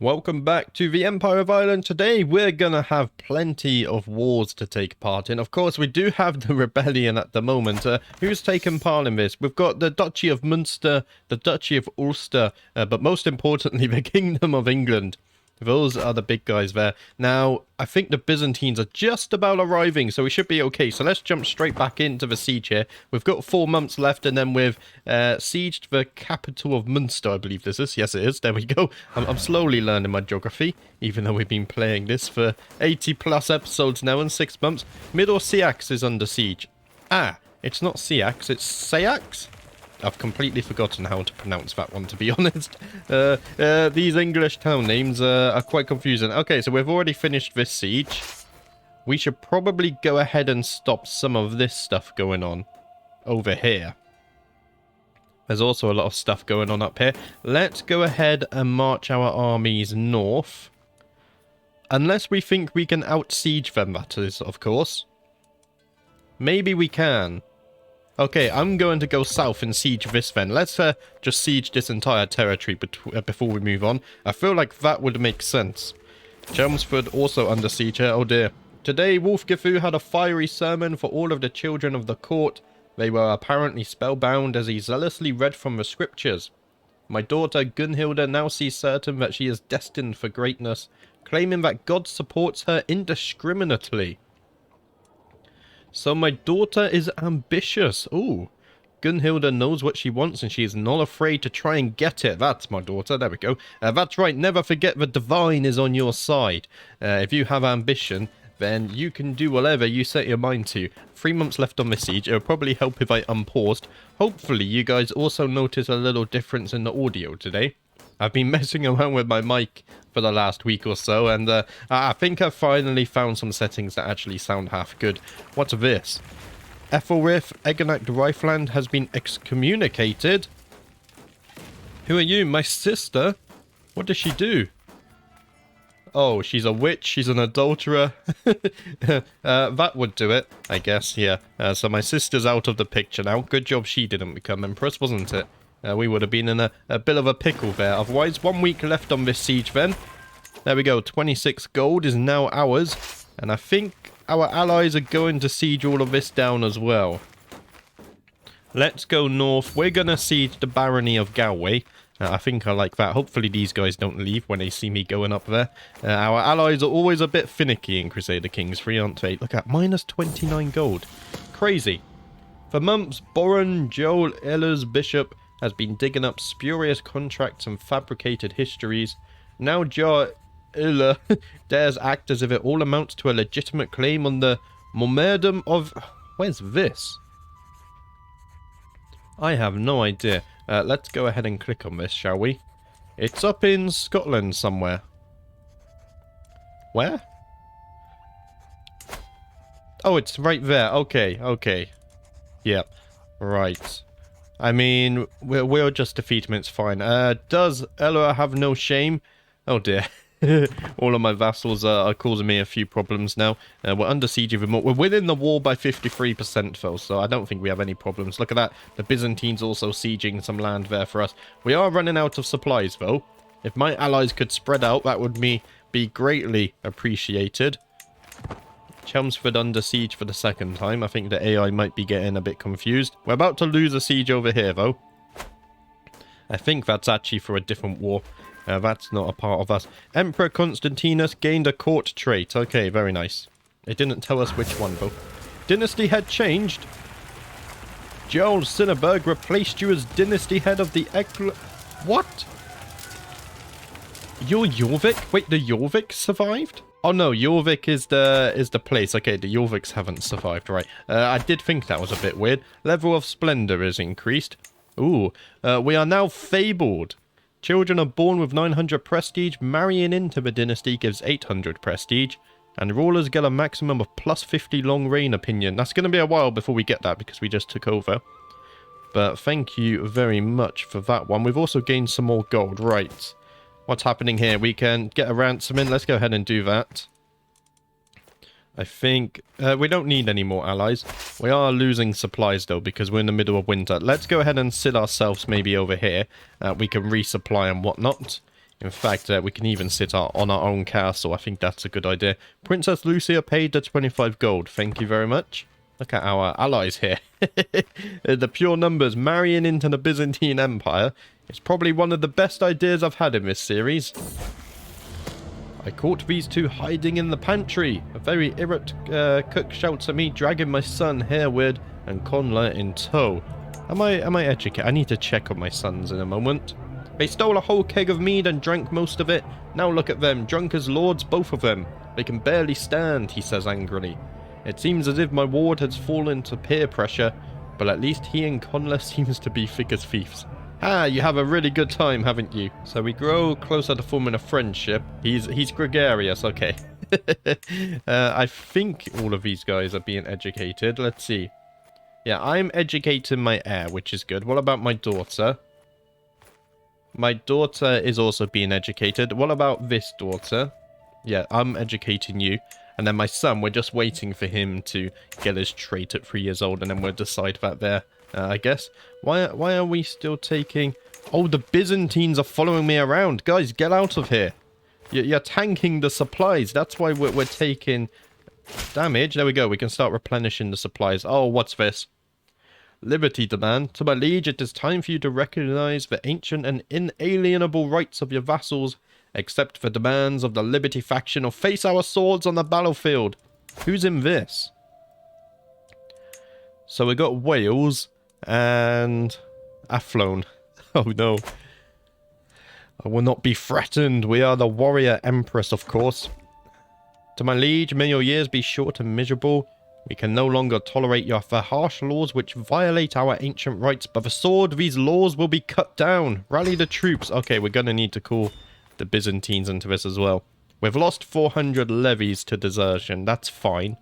Welcome back to the Empire of Ireland. Today we're gonna have plenty of wars to take part in. Of course, we do have the rebellion at the moment. Who's taken part in this? We've got the Duchy of Munster, the Duchy of Ulster, but most importantly, the Kingdom of England. Those are the big guys there. Now, I think the Byzantines are just about arriving, so we should be okay. So let's jump straight back into the siege here. We've got 4 months left, and then we've sieged the capital of Munster, I believe this is. Yes, it is. There we go. I'm slowly learning my geography, even though we've been playing this for 80 plus episodes now in 6 months. Middle Siax is under siege. It's not Siax, it's Sayax? I've completely forgotten how to pronounce that one, to be honest. These English town names are quite confusing. Okay, so we've already finished this siege. We should probably go ahead and stop some of this stuff going on over here. There's also a lot of stuff going on up here. Let's go ahead and march our armies north. Unless we think we can out-siege them, that is, of course. Maybe we can. Okay, I'm going to go south and siege this then. Let's just siege this entire territory before we move on. I feel like that would make sense. Chelmsford also under siege here. Oh dear. Today, Wulfgifu had a fiery sermon for all of the children of the court. They were apparently spellbound as he zealously read from the scriptures. My daughter Gunhilda now sees certain that she is destined for greatness, claiming that God supports her indiscriminately. So my daughter is ambitious. Ooh. Gunhilda knows what she wants and she is not afraid to try and get it. That's my daughter. There we go. That's right. Never forget the divine is on your side. If you have ambition, then you can do whatever you set your mind to. 3 months left on this siege. It would probably help if I unpaused. Hopefully you guys also notice a little difference in the audio today. I've been messing around with my mic for the last week or so, and I think I've finally found some settings that actually sound half good. What's this? Ethelrith Egenac Rifeland has been excommunicated. Who are you? My sister? What does she do? Oh, she's a witch, she's an adulterer. That would do it, I guess, yeah. So my sister's out of the picture now. Good job she didn't become empress, wasn't it? We would have been in a bit of a pickle there. Otherwise, 1 week left on this siege then. There we go. 26 gold is now ours. And I think our allies are going to siege all of this down as well. Let's go north. We're going to siege the barony of Galway. I think I like that. Hopefully these guys don't leave when they see me going up there. Our allies are always a bit finicky in Crusader Kings 3, aren't they? Look at minus 29 gold. Crazy. For months, Boron Joel Eller's bishop has been digging up spurious contracts and fabricated histories. Now Jar Illa dares act as if it all amounts to a legitimate claim on the Mormerdom of... Where's this? I have no idea. Let's go ahead and click on this, shall we? It's up in Scotland somewhere. Where? Oh, it's right there. Okay, okay. Yep, right. I mean, we'll just defeat him, it's fine. Does Ella have no shame? Oh dear. All of my vassals are causing me a few problems now. We're under siege even more. We're winning the war by 53% though, so I don't think we have any problems. Look at that. The Byzantines also sieging some land there for us. We are running out of supplies though. If my allies could spread out, that would be greatly appreciated. Chelmsford under siege for the second time. I think the AI might be getting a bit confused. We're about to lose a siege over here, though. I think that's actually for a different war. That's not a part of us. Emperor Constantinus gained a court trait. Okay, very nice. It didn't tell us which one, though. Dynasty head changed. Joel Sinneberg replaced you as dynasty head of the What? You're Jorvik? Wait, the Jorvik survived? Oh no, Jorvik is the place. Okay, the Jorviks haven't survived, right. I did think that was a bit weird. Level of splendor is increased. Ooh, we are now fabled. Children are born with 900 prestige. Marrying into the dynasty gives 800 prestige. And rulers get a maximum of plus 50 long reign opinion. That's going to be a while before we get that because we just took over. But thank you very much for that one. We've also gained some more gold, right. What's happening here? We can get a ransom in. Let's go ahead and do that. I think we don't need any more allies. We are losing supplies though because we're in the middle of winter. Let's go ahead and sit ourselves maybe over here. We can resupply and whatnot. In fact, we can even sit on our own castle. I think that's a good idea. Princess Lucia paid the 25 gold. Thank you very much. Look at our allies here. The pure numbers marrying into the Byzantine Empire. It's probably one of the best ideas I've had in this series. I caught these two hiding in the pantry. A very irate cook shouts at me, dragging my son Hereward and Conla in tow. Am I educated? I need to check on my sons in a moment. They stole a whole keg of mead and drank most of it. Now look at them, drunk as lords, both of them. They can barely stand, he says angrily. It seems as if my ward has fallen to peer pressure, but at least he and Conla seems to be thick as thieves. Ah, you have a really good time, haven't you? So we grow closer to forming a friendship. He's gregarious, okay. I think all of these guys are being educated. Let's see. Yeah, I'm educating my heir, which is good. What about my daughter? My daughter is also being educated. What about this daughter? Yeah, I'm educating you. And then my son, we're just waiting for him to get his trait at 3 years old, and then we'll decide that there, I guess. Why are we still taking... Oh, the Byzantines are following me around. Guys, get out of here. You're tanking the supplies. That's why we're taking damage. There we go. We can start replenishing the supplies. Oh, what's this? Liberty demand. To my liege, it is time for you to recognize the ancient and inalienable rights of your vassals, accept the demands of the Liberty faction, or face our swords on the battlefield. Who's in this? So we got Wales and Athlone. Oh no. I will not be threatened. We are the warrior empress, of course. To my liege, may your years be short and miserable. We can no longer tolerate the harsh laws which violate our ancient rights. By the sword, these laws will be cut down. Rally the troops. Okay, we're going to need to call the Byzantines into this as well. We've lost 400 levies to desertion. That's fine.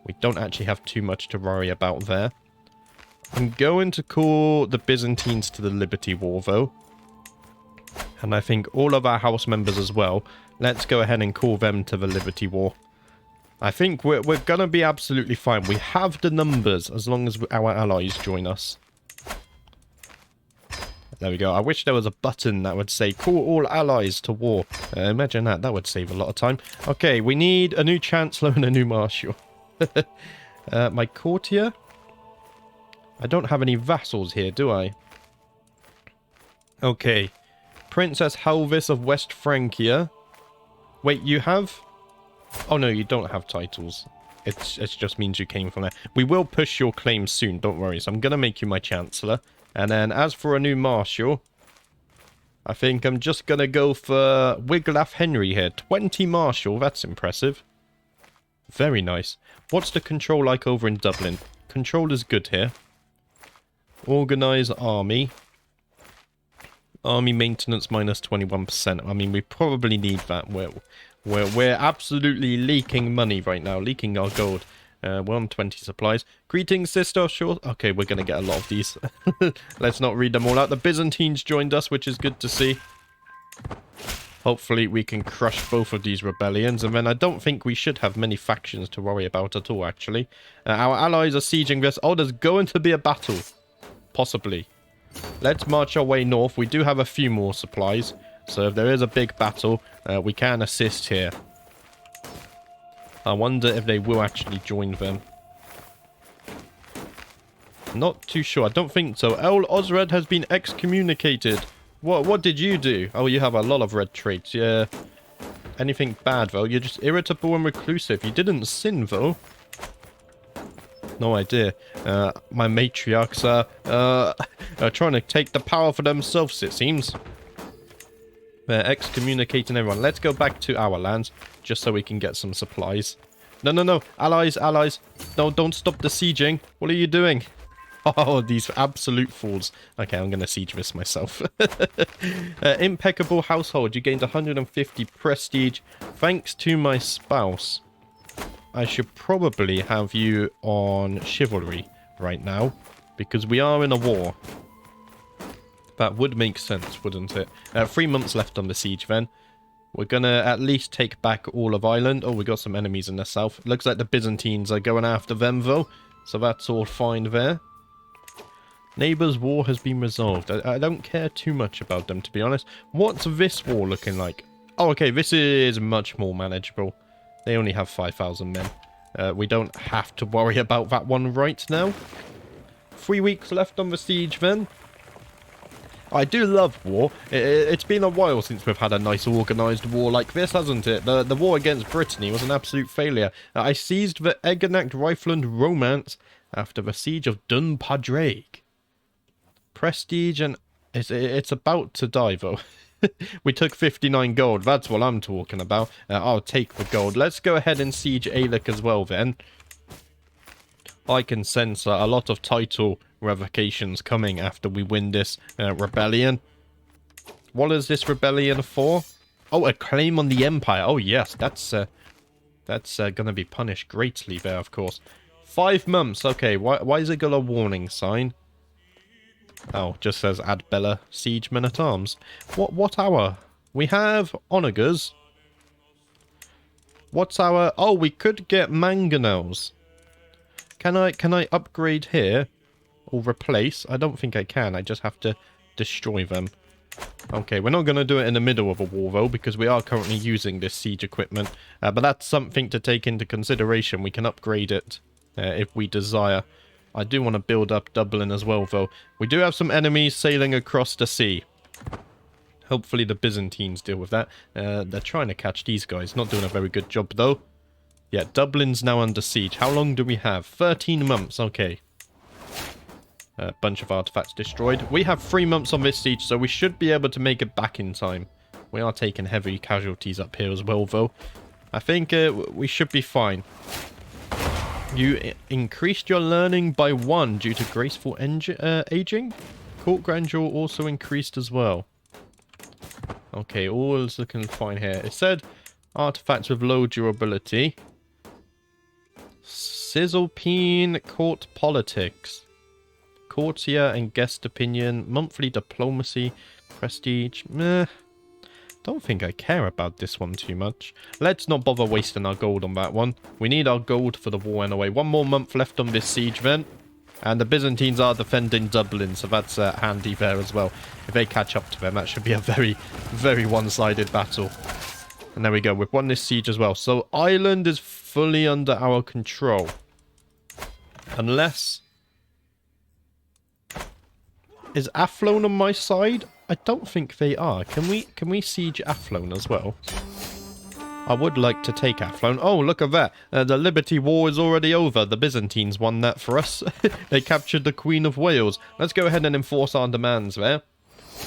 We don't actually have too much to worry about there. I'm going to call the Byzantines to the Liberty War, though. And I think all of our house members as well. Let's go ahead and call them to the Liberty War. I think we're going to be absolutely fine. We have the numbers as long as our allies join us. There we go. I wish there was a button that would say, call all allies to war. Imagine that. That would save a lot of time. Okay, we need a new chancellor and a new marshal. My courtier? I don't have any vassals here, do I? Okay. Princess Helvis of West Francia. Wait, you have... Oh no, you don't have titles. It just means you came from there. We will push your claim soon, don't worry. So I'm going to make you my chancellor. And then as for a new marshal, I think I'm just going to go for Wiglaf Henry here. 20 marshal, that's impressive. Very nice. What's the control like over in Dublin? Control is good here. Organize army. Army maintenance minus 21%. I mean, we probably need that. We're absolutely leaking money right now. Leaking our gold. 120 supplies. Greetings, sister. Sure. Okay, we're going to get a lot of these. Let's not read them all out. The Byzantines joined us, which is good to see. Hopefully we can crush both of these rebellions. And then I don't think we should have many factions to worry about at all, actually. Our allies are sieging this. Oh, there's going to be a battle. Possibly. Let's march our way north. We do have a few more supplies. So if there is a big battle, we can assist here. I wonder if they will actually join them. Not too sure. I don't think so. El Osred has been excommunicated. What did you do? Oh, you have a lot of red traits. Yeah. Anything bad, though? You're just irritable and reclusive. You didn't sin, though. No idea. My matriarchs are trying to take the power for themselves, it seems. They're excommunicating everyone. Let's go back to our lands, just so we can get some supplies. No, no, no. Allies, allies. No, don't stop the sieging. What are you doing? Oh, these absolute fools. Okay, I'm going to siege this myself. Impeccable household. You gained 150 prestige. Thanks to my spouse. I should probably have you on chivalry right now, because we are in a war. That would make sense, wouldn't it? 3 months left on the siege then. We're gonna at least take back all of Ireland. Oh, we got some enemies in the south. Looks like the Byzantines are going after them though. So that's all fine there. Neighbours' war has been resolved. I don't care too much about them, to be honest. What's this war looking like? Oh, okay, this is much more manageable. They only have 5,000 men. We don't have to worry about that one right now. 3 weeks left on the siege, then. I do love war. It's been a while since we've had a nice organised war like this, hasn't it? The war against Brittany was an absolute failure. I seized the Eggenacht Rifleland Romance after the siege of Dunpadraig. Prestige, and it's about to die, though. We took 59 gold. That's what I'm talking about. I'll take the gold. Let's go ahead and siege Ailek as well, then. I can sense a lot of title revocations coming after we win this rebellion. What is this rebellion for? Oh, a claim on the empire. Oh, yes, that's going to be punished greatly there, of course. 5 months. Okay, why is it got a warning sign? Oh, just says add Bella siege men at arms. What hour? We have onagers. What's our... Oh, we could get mangonels. Can I upgrade here? Or replace? I don't think I can. I just have to destroy them. Okay, we're not going to do it in the middle of a war, though, because we are currently using this siege equipment. But that's something to take into consideration. We can upgrade it if we desire. I do want to build up Dublin as well, though. We do have some enemies sailing across the sea. Hopefully the Byzantines deal with that. They're trying to catch these guys. Not doing a very good job, though. Yeah, Dublin's now under siege. How long do we have? 13 months. Okay. A bunch of artifacts destroyed. We have 3 months on this siege, so we should be able to make it back in time. We are taking heavy casualties up here as well, though. I think we should be fine. You increased your learning by 1 due to graceful aging. Court grandeur also increased as well. Okay, all is looking fine here. It said artifacts with low durability. Sizzlepine court politics. Courtier and guest opinion. Monthly diplomacy. Prestige. Meh. Don't think I care about this one too much. Let's not bother wasting our gold on that one. We need our gold for the war anyway. 1 more month left on this siege then. And the Byzantines are defending Dublin, so that's handy there as well. If they catch up to them, that should be a very, very one-sided battle. And there we go. We've won this siege as well. So Ireland is fully under our control. Unless... Is Athlone on my side? I don't think they are. Can we siege Athlone as well? I would like to take Athlone. Oh, look at that. The Liberty War is already over. The Byzantines won that for us. They captured the Queen of Wales. Let's go ahead and enforce our demands there.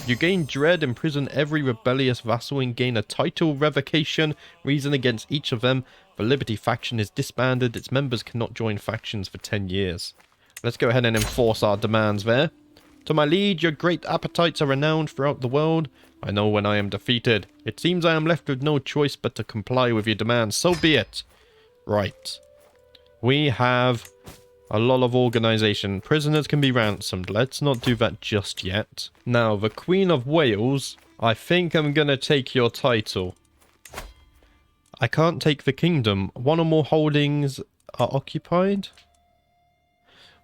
You gain dread, imprison every rebellious vassal, and gain a title revocation. Reason against each of them. The Liberty faction is disbanded. Its members cannot join factions for 10 years. Let's go ahead and enforce our demands there. To my liege, your great appetites are renowned throughout the world. I know when I am defeated. It seems I am left with no choice but to comply with your demands. So be it. Right. We have a lot of organization. Prisoners can be ransomed. Let's not do that just yet. Now, the Queen of Wales, I think I'm going to take your title. I can't take the kingdom. 1 or more holdings are occupied.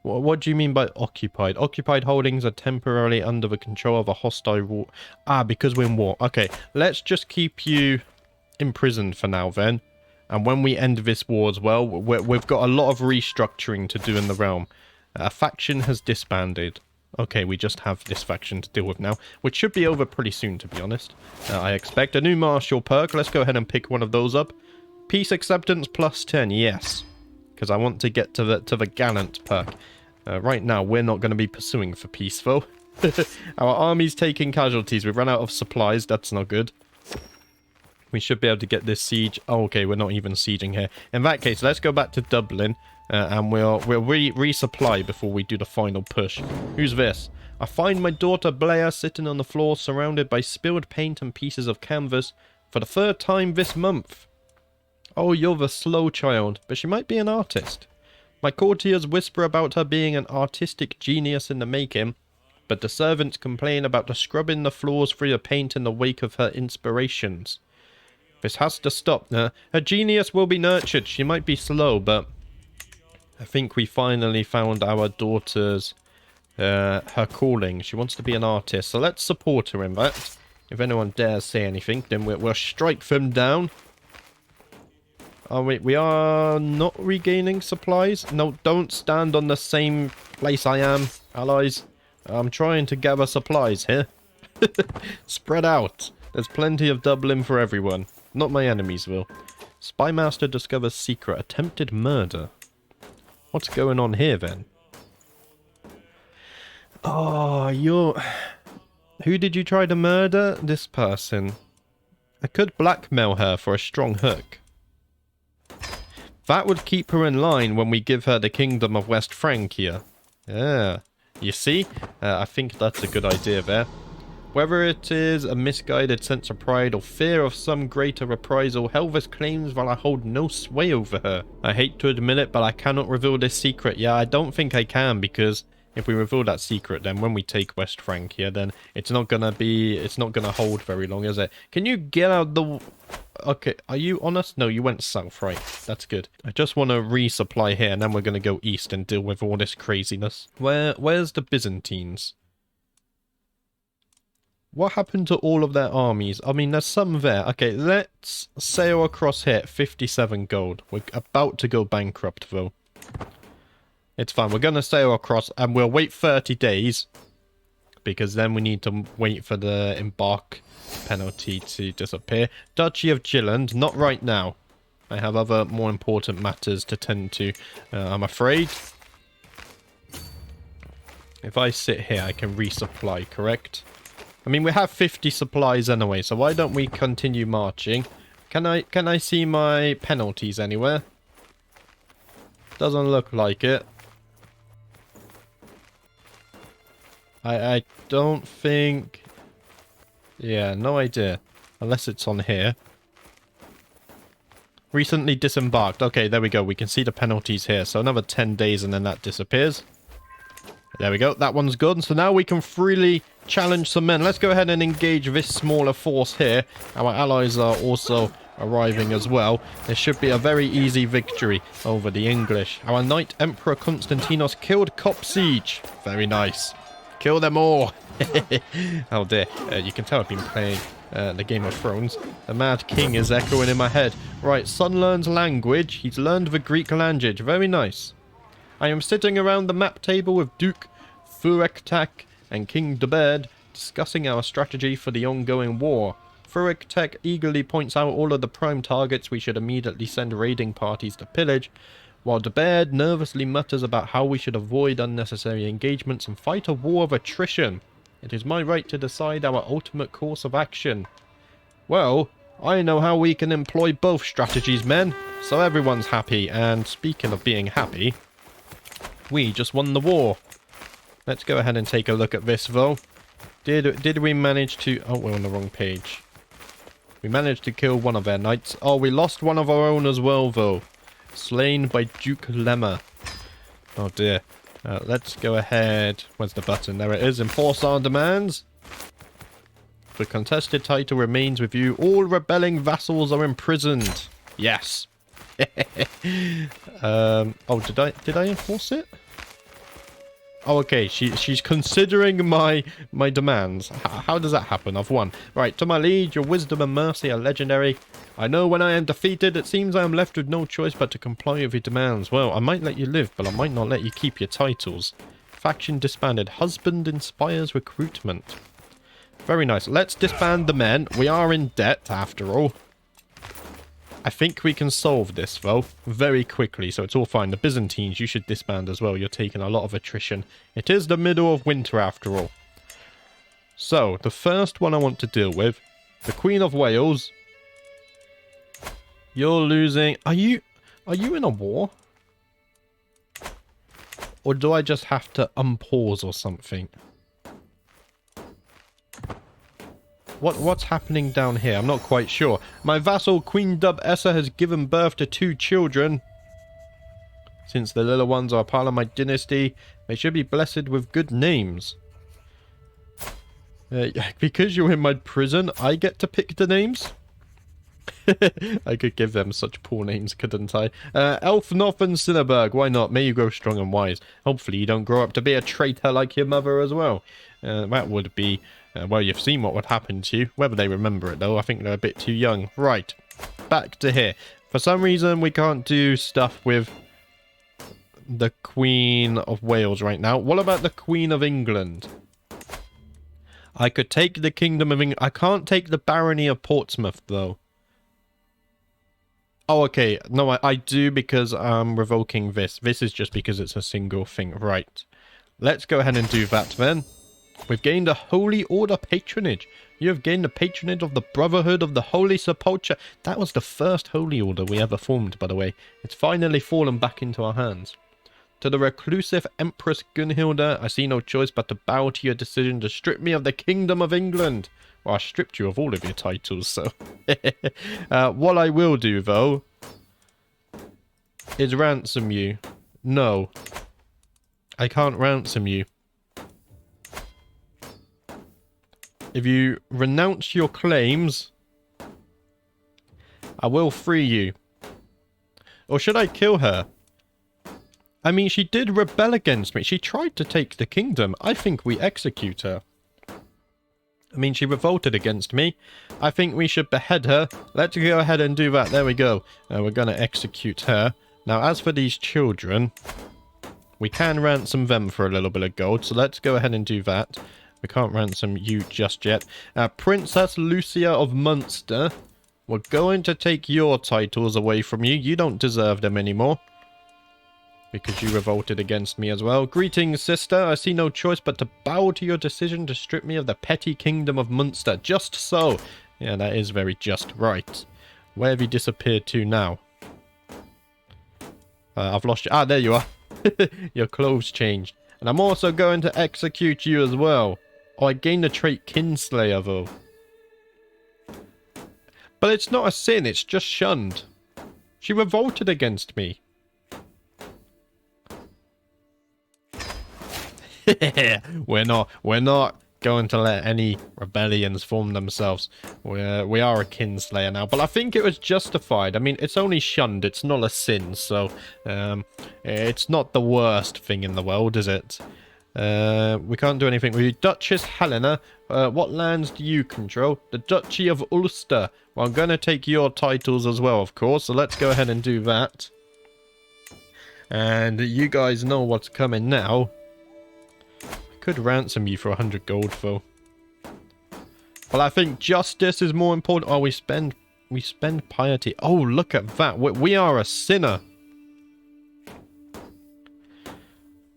What do you mean by occupied? Occupied holdings are temporarily under the control of a hostile war. Ah, because we're in war. Okay, let's just keep you imprisoned for now then. And when we end this war as well, we've got a lot of restructuring to do in the realm. A faction has disbanded. Okay, we just have this faction to deal with now, which should be over pretty soon, to be honest. I expect a new martial perk. Let's go ahead and pick one of those up. Peace acceptance plus 10, yes. Because I want to get to the gallant perk. Right now, we're not going to be pursuing for peace, though. Our army's taking casualties. We've run out of supplies. That's not good. We should be able to get this siege. Oh, okay, we're not even sieging here. In that case, let's go back to Dublin. And we'll resupply before we do the final push. Who's this? I find my daughter Blair sitting on the floor surrounded by spilled paint and pieces of canvas for the 3rd time this month. Oh, you're the slow child, but she might be an artist. My courtiers whisper about her being an artistic genius in the making, but the servants complain about the scrubbing the floors free of paint in the wake of her inspirations. This has to stop. Her genius will be nurtured. She might be slow, but I think we finally found our daughter's her calling. She wants to be an artist, so let's support her in that. If anyone dares say anything, then we'll strike them down. Oh, we are not regaining supplies. No, don't stand on the same place I am, allies. I'm trying to gather supplies here. Spread out. There's plenty of Dublin for everyone. Not my enemies, will. Spymaster discovers secret. Attempted murder. What's going on here, then? Oh, you're... Who did you try to murder? This person. I could blackmail her for a strong hook. That would keep her in line when we give her the Kingdom of West Francia. Yeah. You see? I think that's a good idea there. Whether it is a misguided sense of pride or fear of some greater reprisal, Helvis claims that I hold no sway over her. I hate to admit it, but I cannot reveal this secret. Yeah, I don't think I can, because if we reveal that secret, then when we take West Francia, then it's not gonna hold very long, is it? Can you get out the... Okay, are you on us? No, you went south, right. That's good. I just want to resupply here, and then we're gonna go east and deal with all this craziness. Where's the Byzantines? What happened to all of their armies? I mean, there's some there. Okay, let's sail across here. 57 gold. We're about to go bankrupt, though. It's fine. We're going to sail across, and we'll wait 30 days. Because then we need to wait for the embark penalty to disappear. Duchy of Gilland, not right now. I have other more important matters to tend to, I'm afraid. If I sit here, I can resupply, correct? I mean, we have 50 supplies anyway, so why don't we continue marching? Can I see my penalties anywhere? Doesn't look like it. I don't think... Yeah, no idea. Unless it's on here. Recently disembarked. Okay, there we go. We can see the penalties here. So another 10 days and then that disappears. There we go. That one's good. So now we can freely challenge some men. Let's go ahead and engage this smaller force here. Our allies are also arriving as well. This should be a very easy victory over the English. Our Knight Emperor Constantinos killed Cop Siege. Very nice. Kill them all. Oh dear. You can tell I've been playing the Game of Thrones. The Mad King is echoing in my head. Right, son learns language. He's learned the Greek language. Very nice. I am sitting around the map table with Duke Furektak and King Desmond discussing our strategy for the ongoing war. Furektak eagerly points out all of the prime targets we should immediately send raiding parties to pillage, while Desmond nervously mutters about how we should avoid unnecessary engagements and fight a war of attrition. It is my right to decide our ultimate course of action. Well, I know how we can employ both strategies, men, so everyone's happy, and speaking of being happy, we just won the war. Let's go ahead and take a look at this, though. Did we manage to... Oh, we're on the wrong page. We managed to kill one of their knights. Oh, we lost one of our own as well, though. Slain by Duke Lemma. Oh, dear. Let's go ahead. Where's the button? There it is. Enforce our demands. The contested title remains with you. All rebelling vassals are imprisoned. Yes. Oh, did I enforce it? Oh, okay. She's considering my demands. How does that happen? I've won. Right, to my liege, your wisdom and mercy are legendary. I know when I am defeated, it seems I am left with no choice but to comply with your demands. Well, I might let you live, but I might not let you keep your titles. Faction disbanded. Husband inspires recruitment. Very nice. Let's disband the men. We are in debt, after all. I think we can solve this, though, very quickly, so it's all fine. The Byzantines, you should disband as well. You're taking a lot of attrition. It is the middle of winter, after all. So, the first one I want to deal with, the Queen of Wales. You're losing... Are you in a war? Or do I just have to unpause or something? What's happening down here? I'm not quite sure. My vassal, Queen Dub Essa, has given birth to 2 children. Since the little ones are part of my dynasty, they should be blessed with good names. Because you're in my prison, I get to pick the names? I could give them such poor names, couldn't I? Elfnoth and Cinnaberg, why not? May you grow strong and wise. Hopefully you don't grow up to be a traitor like your mother as well. That would be... well, you've seen what would happen to you. Whether they remember it, though, I think they're a bit too young. Right, back to here. For some reason, we can't do stuff with the Queen of Wales right now. What about the Queen of England? I could take the Kingdom of England. I can't take the Barony of Portsmouth, though. Oh, okay. No, I do because I'm revoking this. This is just because it's a single thing. Right. Let's go ahead and do that then. We've gained a Holy Order patronage. You have gained the patronage of the Brotherhood of the Holy Sepulchre. That was the first Holy Order we ever formed, by the way. It's finally fallen back into our hands. To the reclusive Empress Gunhilda, I see no choice but to bow to your decision to strip me of the Kingdom of England. Well, I stripped you of all of your titles, so... what I will do, though, is ransom you. No. I can't ransom you. If you renounce your claims, I will free you. Or should I kill her? I mean, she did rebel against me. She tried to take the kingdom. I think we execute her. I mean, she revolted against me. I think we should behead her. Let's go ahead and do that. There we go. We're going to execute her. Now, as for these children, we can ransom them for a little bit of gold. So let's go ahead and do that. We can't ransom you just yet. Princess Lucia of Munster. We're going to take your titles away from you. You don't deserve them anymore. Because you revolted against me as well. Greetings, sister. I see no choice but to bow to your decision to strip me of the petty kingdom of Munster. Just so. Yeah, that is very just. Right. Where have you disappeared to now? I've lost you. Ah, there you are. Your clothes changed. And I'm also going to execute you as well. Oh, I gained the trait Kinslayer, though. But it's not a sin. It's just shunned. She revolted against me. We're not going to let any rebellions form themselves. We are a kinslayer now, but I think it was justified. I mean, it's only shunned, it's not a sin, so it's not the worst thing in the world, is it? We can't do anything with you. Duchess Helena, what lands do you control? The Duchy of Ulster. Well, I'm going to take your titles as well, of course, so let's go ahead and do that. And you guys know what's coming now. Could ransom you for 100 gold, though. Well, I think justice is more important. Oh, we spend piety. Oh, look at that. We are a sinner.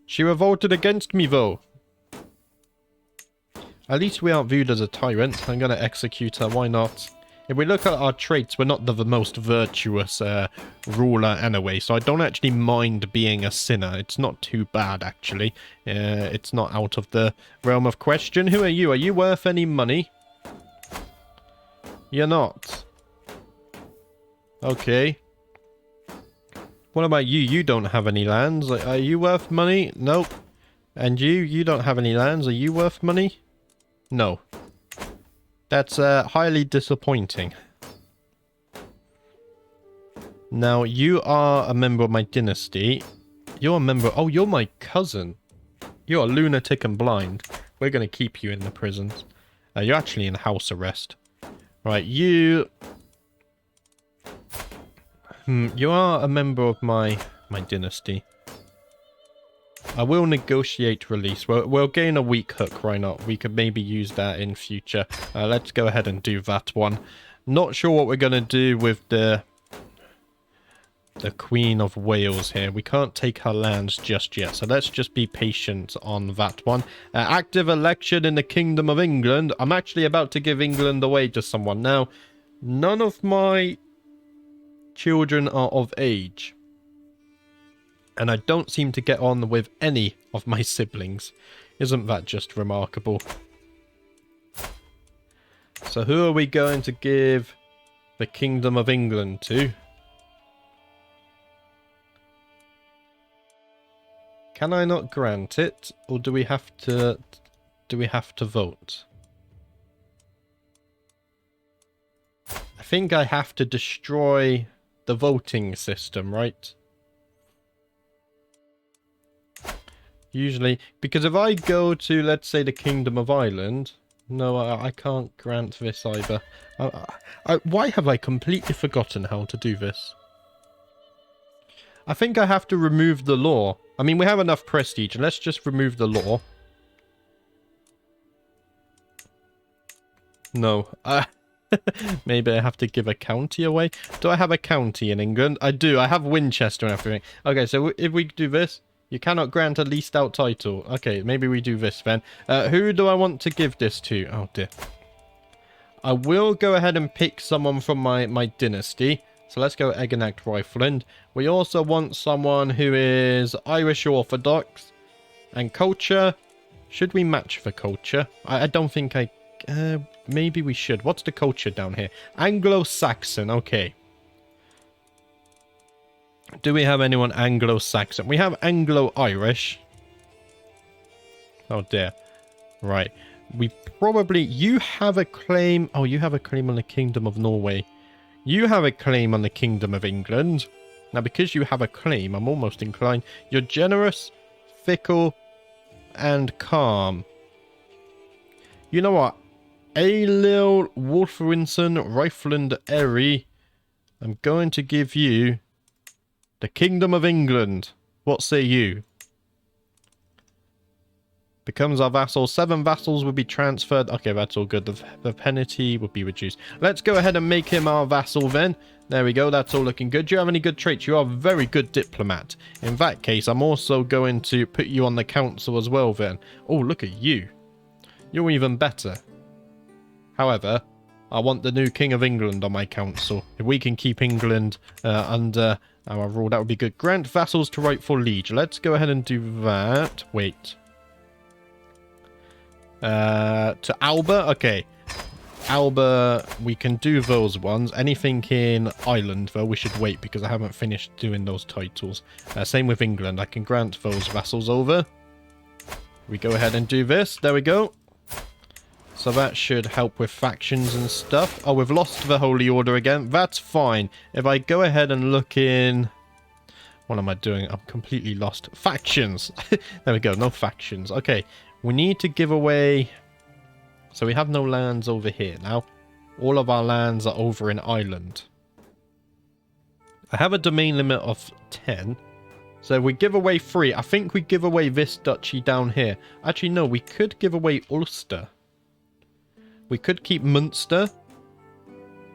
She revolted against me, though. At least we aren't viewed as a tyrant. I'm going to execute her. Why not? If we look at our traits, we're not the most virtuous ruler anyway, so I don't actually mind being a sinner. It's not too bad, actually. It's not out of the realm of question. Who are you? Are you worth any money? You're not. Okay. What about you? You don't have any lands. Are you worth money? Nope. And you don't have any lands. Are you worth money? No. That's highly disappointing. Now, you are a member of my dynasty. You're a member... Oh, you're my cousin. You're a lunatic and blind. We're going to keep you in the prisons. You're actually in house arrest. Right, you... you are a member of my dynasty. I will negotiate release. We'll gain a weak hook, why not? We could maybe use that in future. Let's go ahead and do that one. Not sure what we're going to do with the Queen of Wales here. We can't take her lands just yet, so let's just be patient on that one. Active election in the Kingdom of England. I'm actually about to give England away to someone. Now, none of my children are of age. And I don't seem to get on with any of my siblings. Isn't that just remarkable? So who are we going to give the Kingdom of England to? Can I not grant it? Or do we have to vote? I think I have to destroy the voting system, right? Usually, because if I go to, let's say, the Kingdom of Ireland... No, I can't grant this either. Why have I completely forgotten how to do this? I think I have to remove the law. I mean, we have enough prestige. Let's just remove the law. No. Maybe I have to give a county away. Do I have a county in England? I do. I have Winchester and everything. Okay, so if we do this... You cannot grant a leased out title. Okay, maybe we do this then. Who do I want to give this to? Oh dear. I will go ahead and pick someone from my dynasty. So let's go Eggenacht Rifleland. We also want someone who is Irish Orthodox. And culture. Should we match for culture? I don't think I... maybe we should. What's the culture down here? Anglo-Saxon. Okay. Do we have anyone Anglo-Saxon? We have Anglo-Irish. Oh dear. Right. We probably... You have a claim... Oh, you have a claim on the Kingdom of Norway. You have a claim on the Kingdom of England. Now, because you have a claim, I'm almost inclined... You're generous, fickle, and calm. You know what? Ailil, Wolfrinson, Rifleland, Eri. I'm going to give you... The Kingdom of England. What say you? Becomes our vassal. 7 vassals will be transferred. Okay, that's all good. The penalty will be reduced. Let's go ahead and make him our vassal then. There we go. That's all looking good. Do you have any good traits? You are a very good diplomat. In that case, I'm also going to put you on the council as well then. Oh, look at you. You're even better. However, I want the new King of England on my council. If we can keep England under... our rule, that would be good. Grant vassals to rightful liege. Let's go ahead and do that. Wait. To Alba? Okay. Alba, we can do those ones. Anything in Ireland, though, we should wait because I haven't finished doing those titles. Same with England. I can grant those vassals over. We go ahead and do this. There we go. So that should help with factions and stuff. Oh, we've lost the Holy Order again. That's fine. If I go ahead and look in... What am I doing? I'm completely lost. Factions! There we go. No factions. Okay. We need to give away... So we have no lands over here now. All of our lands are over in Ireland. I have a domain limit of 10. So we give away 3. I think we give away this duchy down here. Actually, no. We could give away Ulster. We could keep Munster.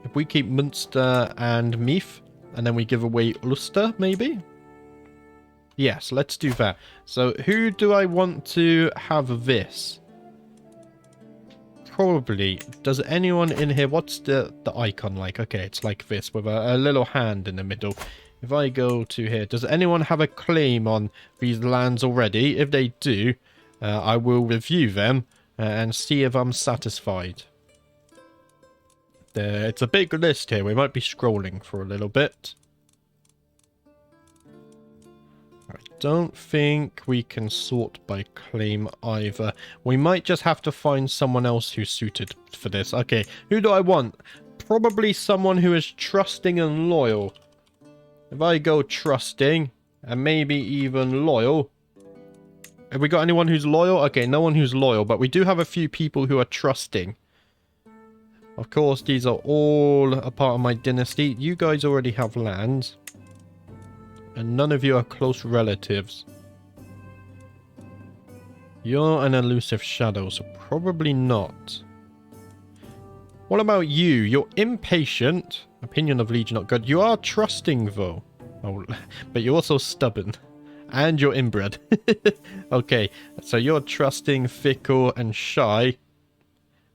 If we keep Munster and Meath, and then we give away Ulster, maybe? Yes, let's do that. So, who do I want to have this? Probably. Does anyone in here... What's the icon like? Okay, it's like this, with a little hand in the middle. If I go to here, does anyone have a claim on these lands already? If they do, I will review them. And see if I'm satisfied. It's a big list here. We might be scrolling for a little bit. I don't think we can sort by claim either. We might just have to find someone else who's suited for this. Okay, who do I want? Probably someone who is trusting and loyal. If I go trusting and maybe even loyal... Have we got anyone who's loyal? Okay, no one who's loyal, but we do have a few people who are trusting. Of course, these are all a part of my dynasty. You guys already have lands. And none of you are close relatives. You're an elusive shadow, so probably not. What about you? You're impatient. Opinion of Liege not good. You are trusting, though. Oh, but you're also stubborn. And you're inbred. Okay, so you're trusting, fickle, and shy.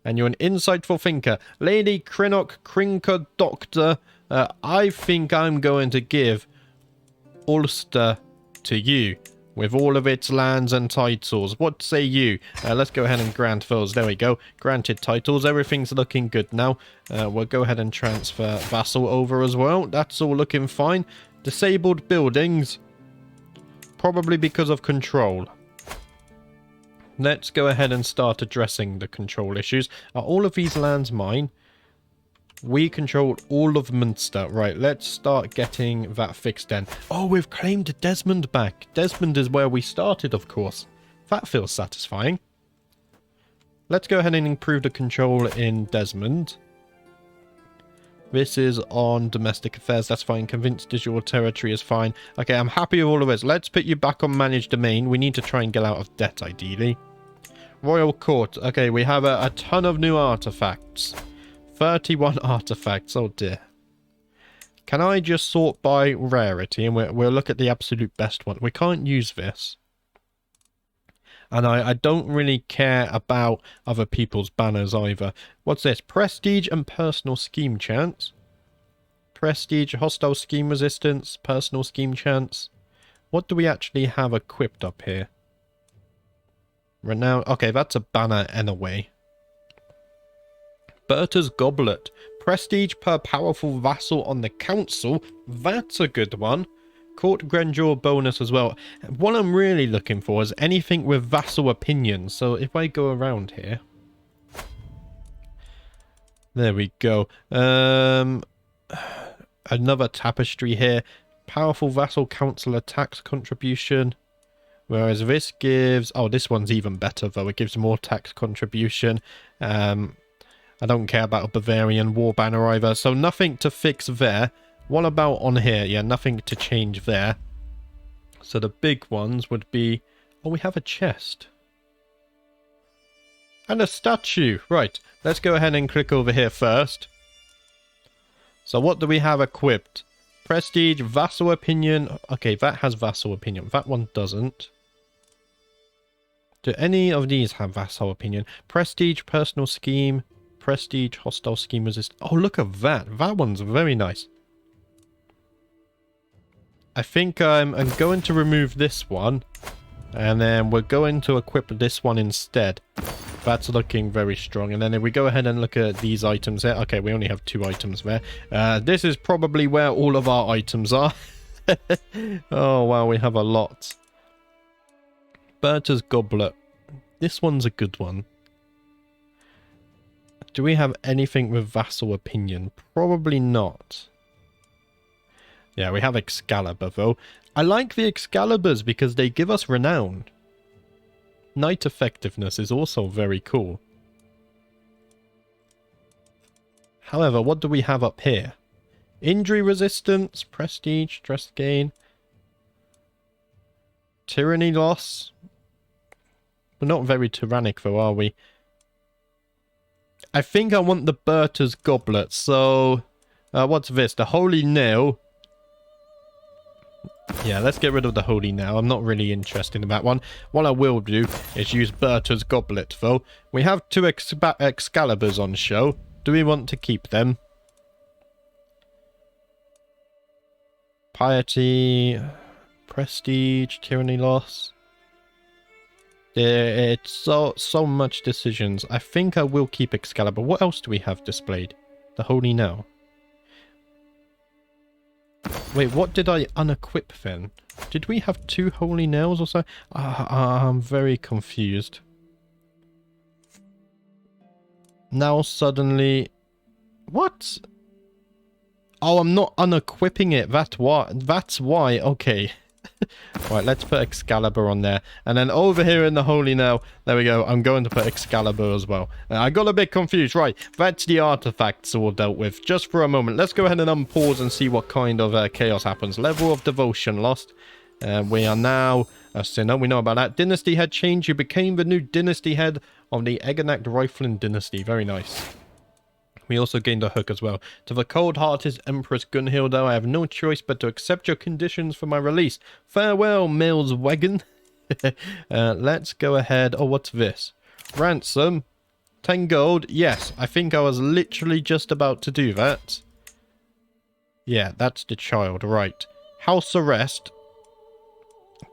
And you're an insightful thinker. Lady Crinnock, Crinker, Doctor. I think I'm going to give Ulster to you. With all of its lands and titles. What say you? Let's go ahead and grant those. There we go. Granted titles. Everything's looking good now. We'll go ahead and transfer vassal over as well. That's all looking fine. Disabled buildings. Probably because of control. Let's go ahead and start addressing the control issues. Are all of these lands mine? We control all of Munster. Right, let's start getting that fixed then. Oh, we've claimed Desmond back. Desmond is where we started, of course. That feels satisfying. Let's go ahead and improve the control in Desmond. This is on domestic affairs. That's fine. Convinced digital territory is fine. Okay, I'm happy with all of this. Let's put you back on managed domain. We need to try and get out of debt, ideally. Royal Court. Okay, we have a ton of new artifacts. 31 artifacts. Oh dear. Can I just sort by rarity? And we'll look at the absolute best one. We can't use this. And I don't really care about other people's banners either. What's this? Prestige and personal scheme chance. Prestige, hostile scheme resistance, personal scheme chance. What do we actually have equipped up here? Renown. Okay, that's a banner anyway. Berta's Goblet. Prestige per powerful vassal on the council. That's a good one. Court grandeur bonus as well. What I'm really looking for is anything with vassal opinions. So if I go around here. There we go. Another tapestry here. Powerful vassal council tax contribution. Whereas this gives... Oh, this one's even better though. It gives more tax contribution. I don't care about a Bavarian war banner either. So nothing to fix there. What about on here? Yeah, nothing to change there. So the big ones would be... Oh, we have a chest. And a statue. Right, let's go ahead and click over here first. So what do we have equipped? Prestige, vassal opinion. Okay, that has vassal opinion. That one doesn't. Do any of these have vassal opinion? Prestige, personal scheme. Prestige, hostile scheme resist. Oh, look at that. That one's very nice. I think I'm going to remove this one. And then we're going to equip this one instead. That's looking very strong. And then if we go ahead and look at these items there. Okay, we only have 2 items there. This is probably where all of our items are. Oh, wow, we have a lot. Berta's Goblet. This one's a good one. Do we have anything with vassal opinion? Probably not. Yeah, we have Excalibur, though. I like the Excaliburs because they give us renown. Knight effectiveness is also very cool. However, what do we have up here? Injury resistance, prestige, stress gain, tyranny loss. We're not very tyrannic, though, are we? I think I want the Berta's Goblet, so... what's this? The Holy Nail. Yeah, let's get rid of the Holy Nail. I'm not really interested in that one. What I will do is use Berta's Goblet, though. We have 2 Excaliburs on show. Do we want to keep them? Piety, prestige, tyranny loss. It's so much decisions. I think I will keep Excalibur. What else do we have displayed? The Holy Nail. Wait, what did I unequip then? Did we have 2 Holy Nails or so? I'm very confused. Now suddenly... What? Oh, I'm not unequipping it. That's why. Okay. Right, let's put Excalibur on there. And then over here in the Holy Nail, there we go. I'm going to put Excalibur as well. I got a bit confused. Right, that's the artifacts all dealt with. Just for a moment, let's go ahead and unpause and see what kind of chaos happens. Level of devotion lost. We are now a sinner. We know about that. Dynasty head change. You became the new dynasty head of the Egenact Riflin dynasty. Very nice. We also gained a hook as well. To the cold-hearted Empress Gunhilda, I have no choice but to accept your conditions for my release. Farewell, Mills Wagon. Let's go ahead. Oh, what's this? Ransom. 10 gold. Yes, I think I was literally just about to do that. Yeah, that's the child. Right. House arrest.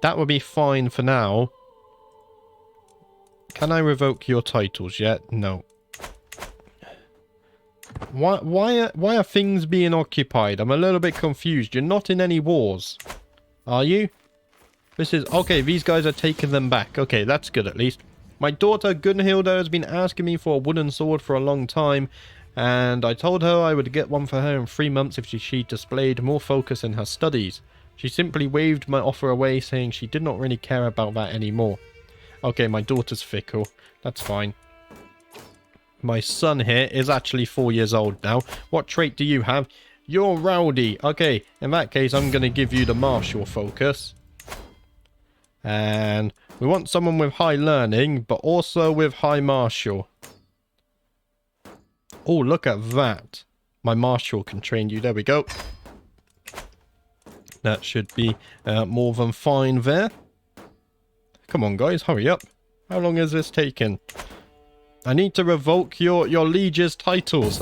That would be fine for now. Can I revoke your titles yet? No. Why are things being occupied? I'm a little bit confused. You're not in any wars. Are you? This is... Okay, these guys are taking them back. Okay, that's good at least. My daughter Gunhilda has been asking me for a wooden sword for a long time. and I told her I would get one for her in 3 months if she displayed more focus in her studies. She simply waved my offer away, saying she did not really care about that anymore. Okay, my daughter's fickle. That's fine. My son here is actually 4 years old now. What trait do you have? You're rowdy. Okay, in that case, I'm going to give you the martial focus. And we want someone with high learning, but also with high martial. Oh, look at that. My martial can train you. There we go. That should be more than fine there. Come on, guys, hurry up. How long is this taking? I need to revoke your liege's titles.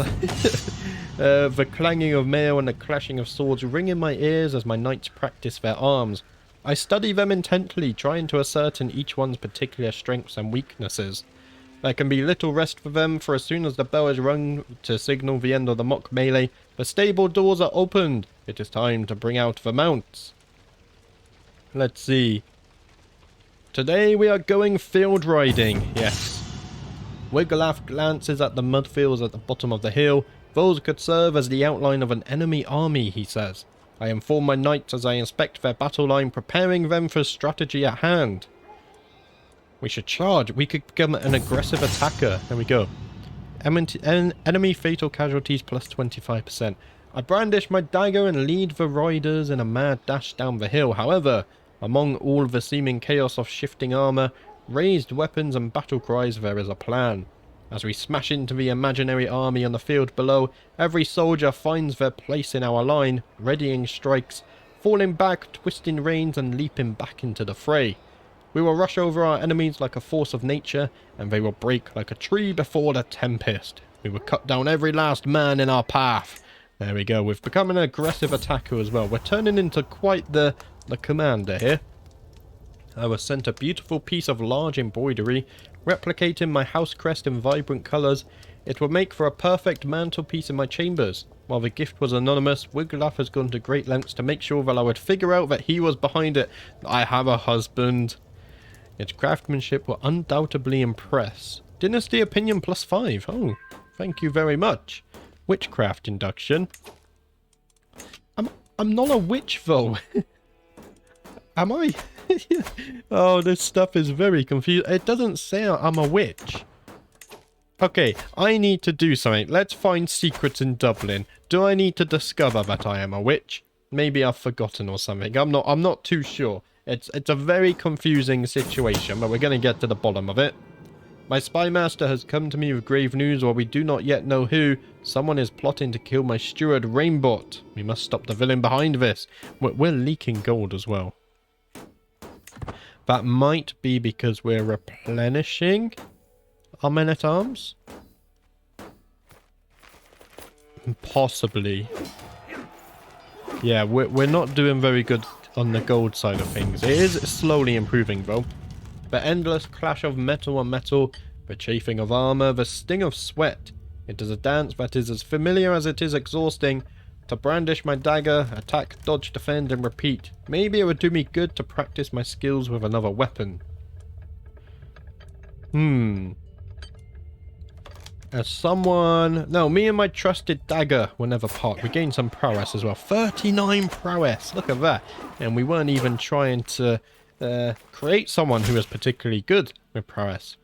The clanging of mail and the clashing of swords ring in my ears as my knights practice their arms. I study them intently, trying to ascertain each one's particular strengths and weaknesses. There can be little rest for them, for as soon as the bell is rung to signal the end of the mock melee, the stable doors are opened. It is time to bring out the mounts. Let's see. Today we are going field riding, yes. Wiglaf glances at the mud fields at the bottom of the hill. Those could serve as the outline of an enemy army, he says. I inform my knights as I inspect their battle line, preparing them for strategy at hand. We should charge. We could become an aggressive attacker. There we go. Enemy fatal casualties plus 25%. I brandish my dagger and lead the riders in a mad dash down the hill. However, among all the seeming chaos of shifting armour, raised weapons and battle cries, there is a plan. As we smash into the imaginary army on the field below, every soldier finds their place in our line, readying strikes, falling back, twisting reins and leaping back into the fray. We will rush over our enemies like a force of nature, and they will break like a tree before the tempest. We will cut down every last man in our path. There we go, we've become an aggressive attacker as well. We're turning into quite the commander here. I was sent a beautiful piece of large embroidery, replicating my house crest in vibrant colours. It will make for a perfect mantelpiece in my chambers. While the gift was anonymous, Wiglaf has gone to great lengths to make sure that I would figure out that he was behind it. I have a husband. Its craftsmanship will undoubtedly impress. Dynasty opinion plus 5. Oh, thank you very much. Witchcraft induction. I'm not a witch though. Am I? Oh, this stuff is very confusing. It doesn't say I'm a witch. Okay, I need to do something. Let's find secrets in Dublin. Do I need to discover that I am a witch? Maybe I've forgotten or something. I'm not too sure. It's a very confusing situation, but we're going to get to the bottom of it. My spy master has come to me with grave news, while we do not yet know who. Someone is plotting to kill my steward, Rainbot. We must stop the villain behind this. We're leaking gold as well. That might be because we're replenishing our men-at-arms? Possibly. Yeah, we're not doing very good on the gold side of things. It is slowly improving though. The endless clash of metal on metal, the chafing of armor, the sting of sweat. It is a dance that is as familiar as it is exhausting. To brandish my dagger, attack, dodge, defend, and repeat. Maybe it would do me good to practice my skills with another weapon. As someone... No, me and my trusted dagger will never part. We gained some prowess as well. 39 prowess. Look at that. And we weren't even trying to create someone who was particularly good with prowess.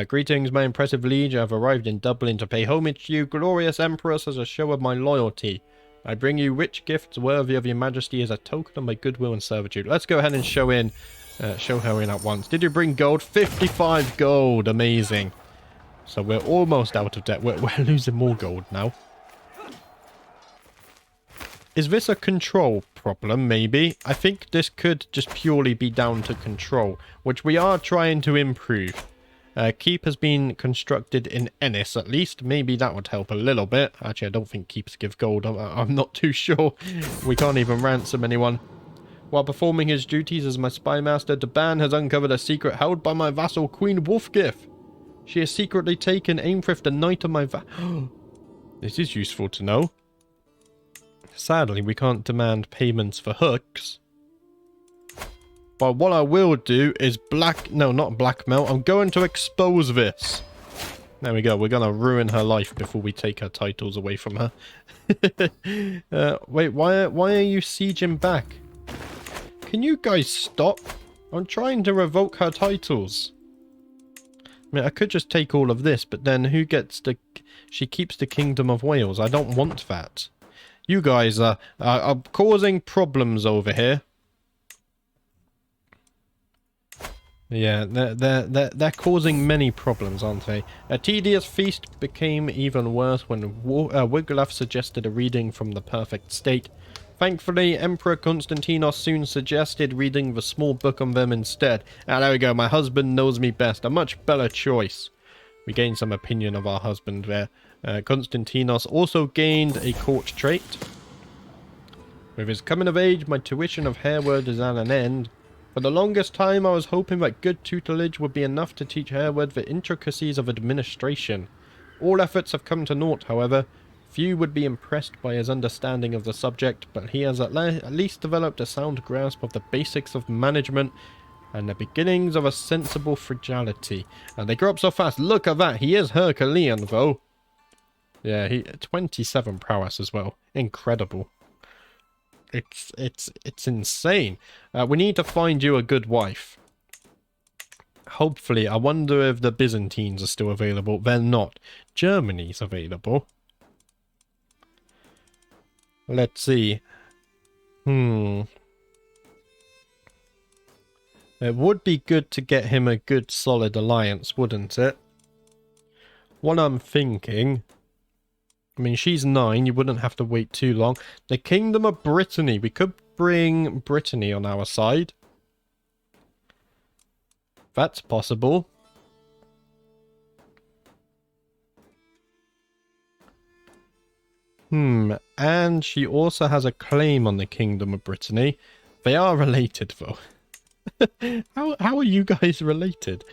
Greetings, my impressive liege. I have arrived in Dublin to pay homage to you, glorious empress, as a show of my loyalty. I bring you rich gifts worthy of your majesty as a token of my goodwill and servitude. Let's go ahead and show her in at once. Did you bring gold? 55 gold. Amazing. So we're almost out of debt. We're losing more gold now. Is this a control problem, maybe? I think this could just purely be down to control, which we are trying to improve. Keep has been constructed in Ennis, at least. Maybe that would help a little bit. Actually, I don't think keeps give gold. I'm not too sure. We can't even ransom anyone. While performing his duties as my spy master, Deban has uncovered a secret held by my vassal, Queen Wolfgif. She has secretly taken Aimthrift, a knight of my This is useful to know. Sadly, we can't demand payments for hooks. But what I will do is not blackmail. I'm going to expose this. There we go. We're going to ruin her life before we take her titles away from her. Wait, why are you sieging back? Can you guys stop? I'm trying to revoke her titles. I mean, I could just take all of this, but then who gets the... She keeps the Kingdom of Wales. I don't want that. You guys are causing problems over here. Yeah, they're causing many problems, aren't they? A tedious feast became even worse when Wiglaf suggested a reading from the Perfect State. Thankfully, Emperor Constantinos soon suggested reading the small book on them instead. Ah, there we go, my husband knows me best. A much better choice. We gained some opinion of our husband there. Constantinos also gained a court trait. With his coming of age, my tuition of Hereward is at an end. For the longest time, I was hoping that good tutelage would be enough to teach Hereward the intricacies of administration. All efforts have come to naught, however. Few would be impressed by his understanding of the subject, but he has at least developed a sound grasp of the basics of management and the beginnings of a sensible frugality. And they grow up so fast. Look at that. He is Herculean, though. Yeah, 27 prowess as well. Incredible. It's insane. We need to find you a good wife. Hopefully. I wonder if the Byzantines are still available. They're not. Germany's available. Let's see. It would be good to get him a good solid alliance, wouldn't it? What I'm thinking... I mean, she's 9. You wouldn't have to wait too long. The Kingdom of Brittany. We could bring Brittany on our side. That's possible. And she also has a claim on the Kingdom of Brittany. They are related, though. How are you guys related?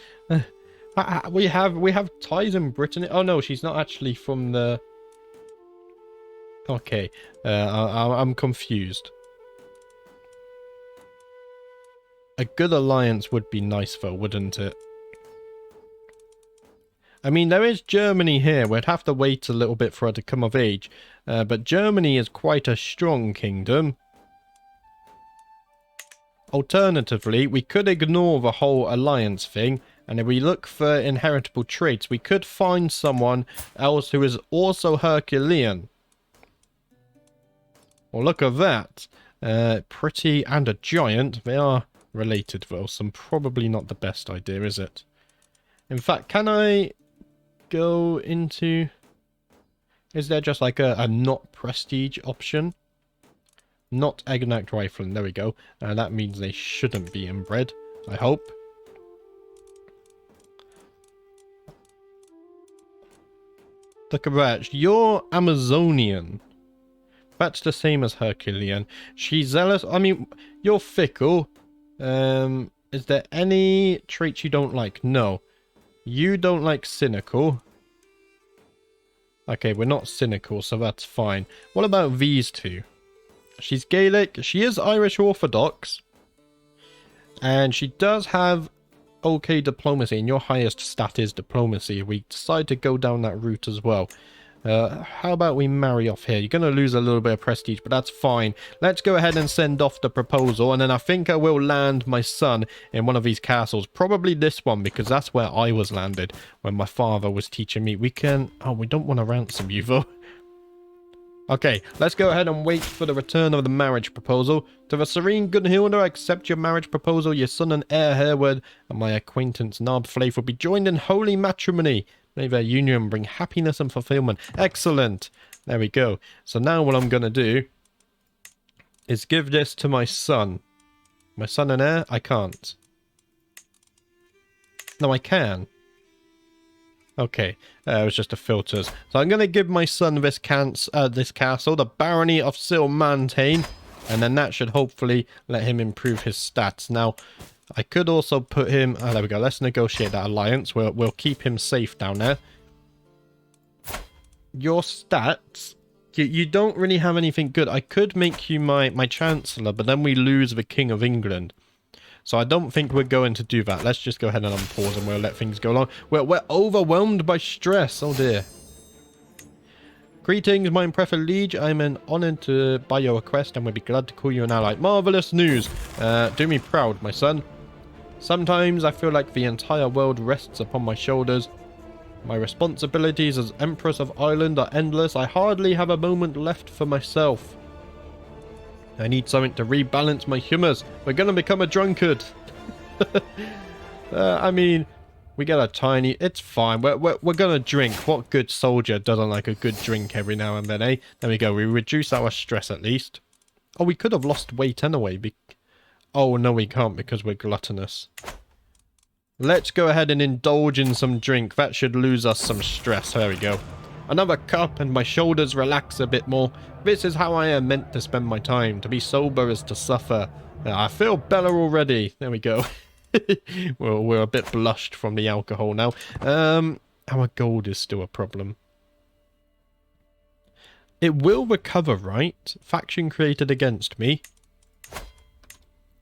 We have ties in Brittany. Oh, no, she's not actually from the... Okay, I'm confused. A good alliance would be nice though, wouldn't it? I mean, there is Germany here. We'd have to wait a little bit for her to come of age. But Germany is quite a strong kingdom. Alternatively, we could ignore the whole alliance thing. And if we look for inheritable traits, we could find someone else who is also Herculean. Well, look at that. Pretty and a giant. They are related, though. So probably not the best idea, is it? In fact, can I go into... Is there just like a not prestige option? Not Egnact Rifling. There we go. That means they shouldn't be inbred, I hope. Look at that. You're Amazonian. That's the same as Herculean. She's zealous. I mean, you're fickle. Is there any traits you don't like? No. You don't like cynical. Okay, we're not cynical, so that's fine. What about these two? She's Gaelic. She is Irish Orthodox. And she does have okay diplomacy. And your highest stat is diplomacy. We decide to go down that route as well. How about we marry off here? You're going to lose a little bit of prestige, but that's fine. Let's go ahead and send off the proposal, and then I think I will land my son in one of these castles. Probably this one, because that's where I was landed when my father was teaching me. We can... Oh, we don't want to ransom you, though. Okay, let's go ahead and wait for the return of the marriage proposal. To the Serene Gunhilda, I accept your marriage proposal. Your son and heir Hereward and my acquaintance Narbflaith will be joined in holy matrimony. May their union bring happiness and fulfillment. Excellent. There we go. So now what I'm going to do is give this to my son. My son and heir? I can't. No, I can. Okay. It was just a filters. So I'm going to give my son this castle, the Barony of Silmantane. And then that should hopefully let him improve his stats. Now... I could also put him... Oh, there we go. Let's negotiate that alliance. We'll keep him safe down there. Your stats... You don't really have anything good. I could make you my chancellor, but then we lose the King of England. So I don't think we're going to do that. Let's just go ahead and unpause and we'll let things go along. We're overwhelmed by stress. Oh dear. Greetings, my impressive liege. I'm an honored to by your request and would be glad to call you an ally. Marvelous news. Do me proud, my son. Sometimes I feel like the entire world rests upon my shoulders. My responsibilities as Empress of Ireland are endless. I hardly have a moment left for myself. I need something to rebalance my humours. We're going to become a drunkard. I mean, we get a tiny... It's fine. We're going to drink. What good soldier doesn't like a good drink every now and then, eh? There we go. We reduce our stress at least. Oh, we could have lost weight anyway. Oh, no, we can't because we're gluttonous. Let's go ahead and indulge in some drink. That should lose us some stress. There we go. Another cup and my shoulders relax a bit more. This is how I am meant to spend my time. To be sober is to suffer. I feel better already. There we go. Well, we're a bit blushed from the alcohol now. Our gold is still a problem. It will recover, right? Faction created against me.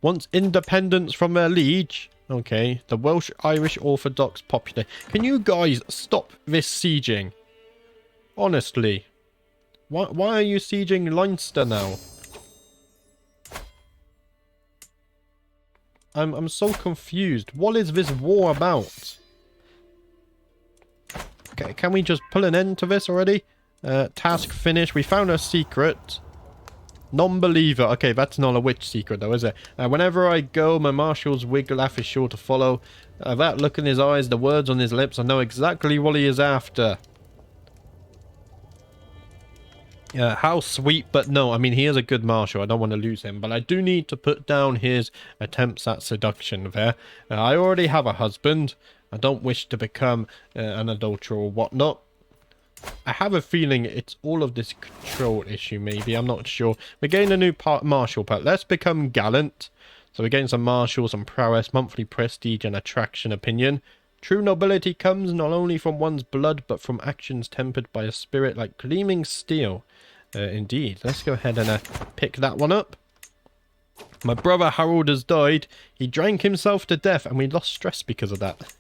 Wants independence from their liege. Okay, the Welsh Irish Orthodox popular. Can you guys stop this sieging? Honestly. Why are you sieging Leinster now? I'm so confused. What is this war about? Okay, can we just pull an end to this already? Task finished. We found a secret. Non-believer. Okay, that's not a witch secret though, is it? Whenever I go, my marshal's wig laugh is sure to follow. That look in his eyes, the words on his lips, I know exactly what he is after. How sweet, but no, I mean, he is a good marshal. I don't want to lose him, but I do need to put down his attempts at seduction there. I already have a husband. I don't wish to become an adulterer or whatnot. I have a feeling it's all of this control issue, maybe. I'm not sure. We're getting a new martial part. Let's become gallant. So we're getting some martial, some prowess, monthly prestige, and attraction opinion. True nobility comes not only from one's blood, but from actions tempered by a spirit like gleaming steel. Indeed. Let's go ahead and pick that one up. My brother Harold has died. He drank himself to death, and we lost stress because of that.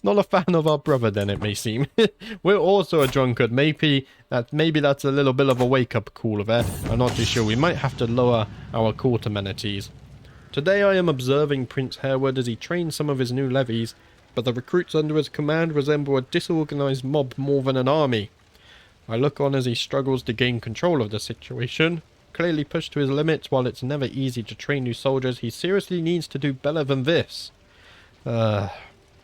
Not a fan of our brother, then, it may seem. We're also a drunkard. Maybe that's a little bit of a wake-up call there. I'm not too sure. We might have to lower our court amenities. Today I am observing Prince Hereward as he trains some of his new levies, but the recruits under his command resemble a disorganized mob more than an army. I look on as he struggles to gain control of the situation. Clearly pushed to his limits, while it's never easy to train new soldiers, he seriously needs to do better than this. I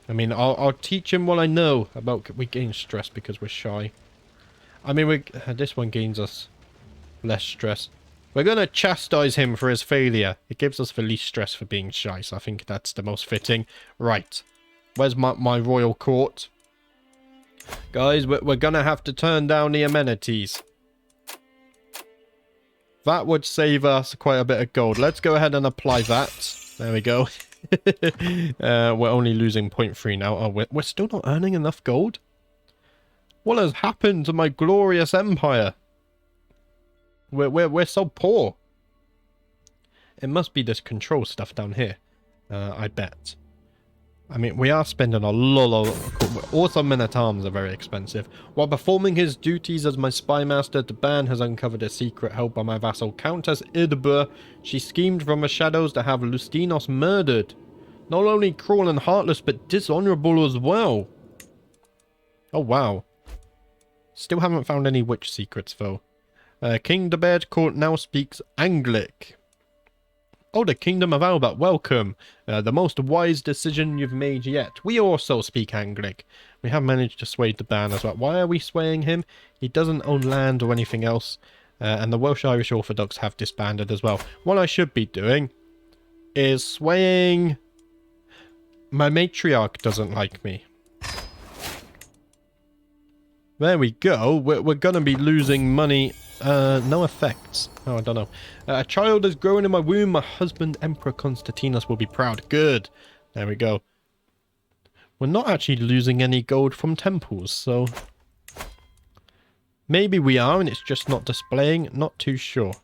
mean, I'll teach him what I know about... We gain stress because we're shy. I mean, this one gains us less stress. We're going to chastise him for his failure. It gives us the least stress for being shy, so I think that's the most fitting. Right. Where's my royal court? Guys, we're going to have to turn down the amenities. That would save us quite a bit of gold. Let's go ahead and apply that. There we go. We're only losing 0.3 now. Oh, we're still not earning enough gold? What has happened to my glorious empire? We're so poor. It must be this control stuff down here. I bet. I mean, we are spending a lot of... Also, men-at-arms are very expensive. While performing his duties as my spy master, Deban has uncovered a secret held by my vassal, Countess Idbur. She schemed from the shadows to have Lustinos murdered. Not only cruel and heartless, but dishonorable as well. Oh, wow. Still haven't found any witch secrets, though. King Debed Court now speaks Anglic. Oh, the Kingdom of Albert, welcome. The most wise decision you've made yet. We also speak Anglic. We have managed to sway the ban as well. Why are we swaying him? He doesn't own land or anything else. And the Welsh Irish Orthodox have disbanded as well. What I should be doing is swaying... My matriarch doesn't like me. There we go. We're going to be losing money. No effects. Oh, I don't know. A child is growing in my womb. My husband, Emperor Constantinus, will be proud. Good. There we go. We're not actually losing any gold from temples, so... Maybe we are, and it's just not displaying. Not too sure.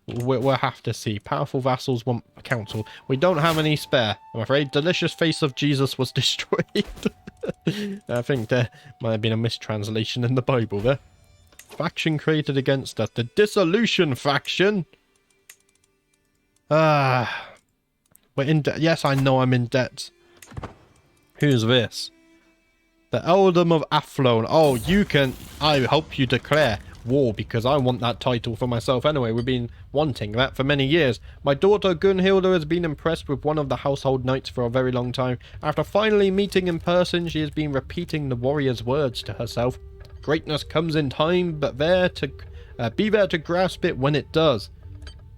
We'll have to see. Powerful vassals want counsel. We don't have any spare, I'm afraid. Delicious face of Jesus was destroyed. I think there might have been a mistranslation in the Bible there. Faction created against us. The Dissolution faction. We're in debt. Yes, I know I'm in debt. Who's this? The Eldom of Athlone. Oh, you can... I hope you declare war, because I want that title for myself anyway. We've been wanting that for many years. My daughter Gunhilda has been impressed with one of the household knights for a very long time. After finally meeting in person, she has been repeating the warrior's words to herself. Greatness comes in time, but be there to grasp it when it does.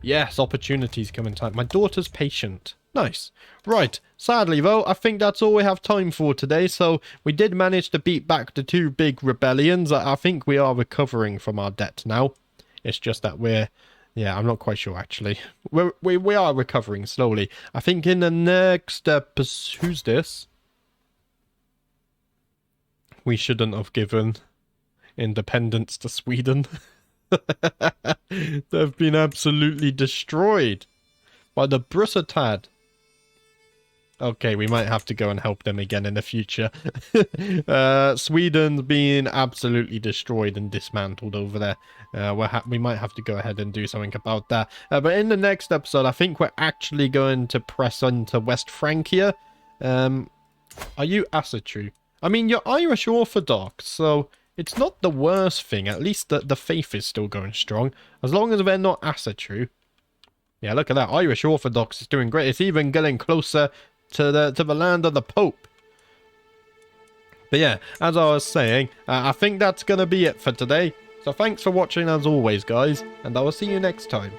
Yes, opportunities come in time. My daughter's patient. Nice. Right. Sadly, though, I think that's all we have time for today. So we did manage to beat back the 2 big rebellions. I think we are recovering from our debt now. It's just that yeah, I'm not quite sure, actually. We are recovering slowly. I think in the next... who's this? We shouldn't have given independence to Sweden. They've been absolutely destroyed by the Brussatad. Okay, we might have to go and help them again in the future. Sweden's been absolutely destroyed and dismantled over there. We might have to go ahead and do something about that. But in the next episode, I think we're actually going to press on to West Francia. Are you Asatru? I mean, you're Irish Orthodox, so it's not the worst thing. At least the faith is still going strong. As long as they're not Asatru. Yeah, look at that. Irish Orthodox is doing great. It's even getting closer to the land of the Pope. But yeah, as I was saying, I think that's going to be it for today. So thanks for watching as always, guys. And I will see you next time.